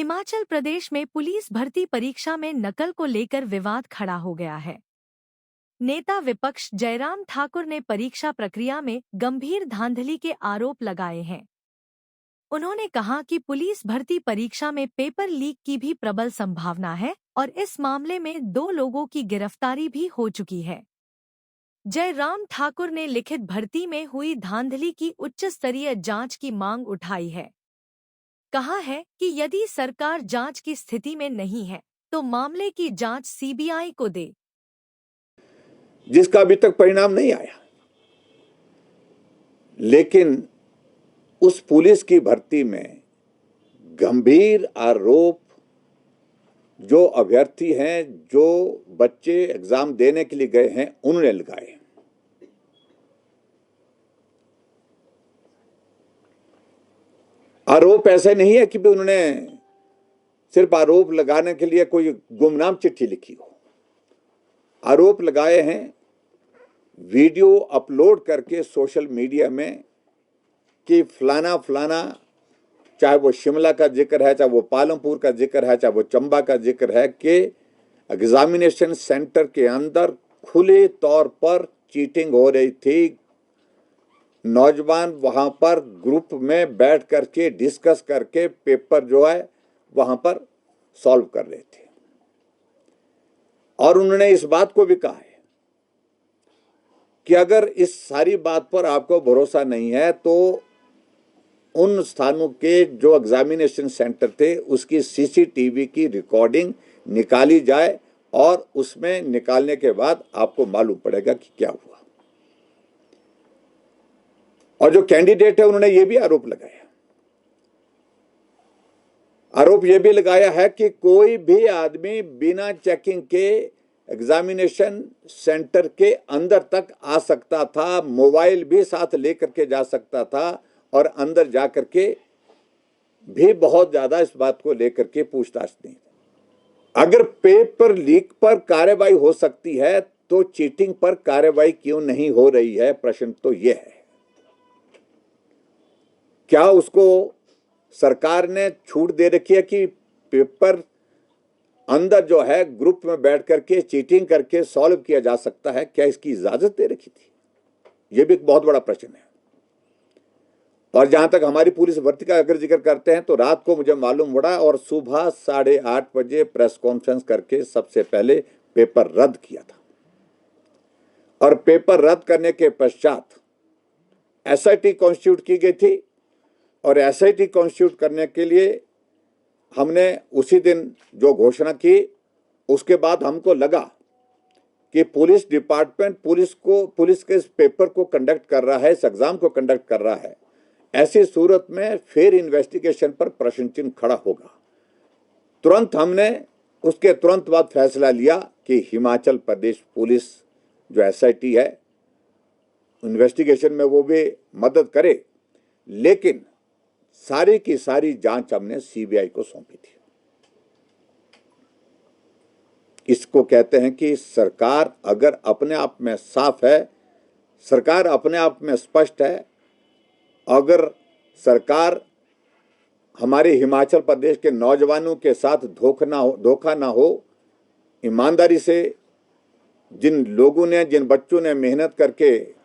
हिमाचल प्रदेश में पुलिस भर्ती परीक्षा में नकल को लेकर विवाद खड़ा हो गया है। नेता विपक्ष जयराम ठाकुर ने परीक्षा प्रक्रिया में गंभीर धांधली के आरोप लगाए हैं। उन्होंने कहा कि पुलिस भर्ती परीक्षा में पेपर लीक की भी प्रबल संभावना है और इस मामले में 2 लोगों की गिरफ्तारी भी हो चुकी है। जयराम ठाकुर ने लिखित भर्ती में हुई धांधली की उच्च स्तरीय जांच की मांग उठाई है। कहा है कि यदि सरकार जांच की स्थिति में नहीं है तो मामले की जांच सीबीआई को दे, जिसका अभी तक परिणाम नहीं आया। लेकिन उस पुलिस की भर्ती में गंभीर आरोप जो अभ्यर्थी हैं, जो बच्चे एग्जाम देने के लिए गए हैं, उन्होंने लगाए। आरोप ऐसे नहीं है कि उन्होंने सिर्फ आरोप लगाने के लिए कोई गुमनाम चिट्ठी लिखी हो। आरोप लगाए हैं वीडियो अपलोड करके सोशल मीडिया में कि फलाना फलाना, चाहे वो शिमला का जिक्र है, चाहे वो पालमपुर का जिक्र है, चाहे वो चंबा का जिक्र है, कि एग्जामिनेशन सेंटर के अंदर खुले तौर पर चीटिंग हो रही थी। नौजवान वहां पर ग्रुप में बैठ करके डिस्कस करके पेपर जो है वहां पर सॉल्व कर रहे थे। और उन्होंने इस बात को भी कहा है कि अगर इस सारी बात पर आपको भरोसा नहीं है तो उन स्थानों के जो एग्जामिनेशन सेंटर थे उसकी सीसीटीवी की रिकॉर्डिंग निकाली जाए और उसमें निकालने के बाद आपको मालूम पड़ेगा कि क्या हुआ। और जो कैंडिडेट है उन्होंने ये भी आरोप लगाया। आरोप ये भी लगाया है कि कोई भी आदमी बिना चेकिंग के एग्जामिनेशन सेंटर के अंदर तक आ सकता था, मोबाइल भी साथ लेकर के जा सकता था और अंदर जाकर के भी बहुत ज्यादा इस बात को लेकर के पूछताछ नहीं। अगर पेपर लीक पर कार्रवाई हो सकती है तो चीटिंग पर कार्रवाई क्यों नहीं हो रही है? प्रश्न तो यह है। क्या उसको सरकार ने छूट दे रखी है कि पेपर अंदर जो है ग्रुप में बैठ करके चीटिंग करके सॉल्व किया जा सकता है? क्या इसकी इजाजत दे रखी थी? यह भी एक बहुत बड़ा प्रश्न है। और जहां तक हमारी पुलिस भर्ती का अगर जिक्र करते हैं तो रात को मुझे मालूम पड़ा और सुबह 8:30 बजे प्रेस कॉन्फ्रेंस करके सबसे पहले पेपर रद्द किया था। और पेपर रद्द करने के पश्चात एसआईटी कॉन्स्टिट्यूट की गई थी और एसआईटी कॉन्स्टिट्यूट करने के लिए हमने उसी दिन जो घोषणा की, उसके बाद हमको लगा कि पुलिस डिपार्टमेंट पुलिस के इस पेपर को कंडक्ट कर रहा है, इस एग्जाम को कंडक्ट कर रहा है। ऐसी सूरत में फिर इन्वेस्टिगेशन पर प्रश्न चिन्ह खड़ा होगा। तुरंत हमने उसके तुरंत बाद फैसला लिया कि हिमाचल प्रदेश पुलिस जो एसआईटी है इन्वेस्टिगेशन में वो भी मदद करे, लेकिन सारी की सारी जांच हमने सीबीआई को सौंपी थी। इसको कहते हैं कि सरकार अगर अपने आप में साफ है, सरकार अपने आप में स्पष्ट है, अगर सरकार हमारे हिमाचल प्रदेश के नौजवानों के साथ धोखा ना हो, ईमानदारी से जिन लोगों ने, जिन बच्चों ने मेहनत करके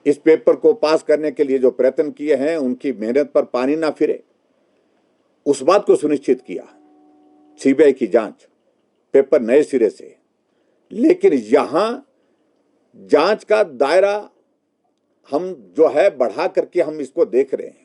इस पेपर को पास करने के लिए जो प्रयत्न किए हैं, उनकी मेहनत पर पानी ना फिरे, उस बात को सुनिश्चित किया सीबीआई की जांच, पेपर नए सिरे से। लेकिन यहां जांच का दायरा हम जो है बढ़ा करके हम इसको देख रहे हैं।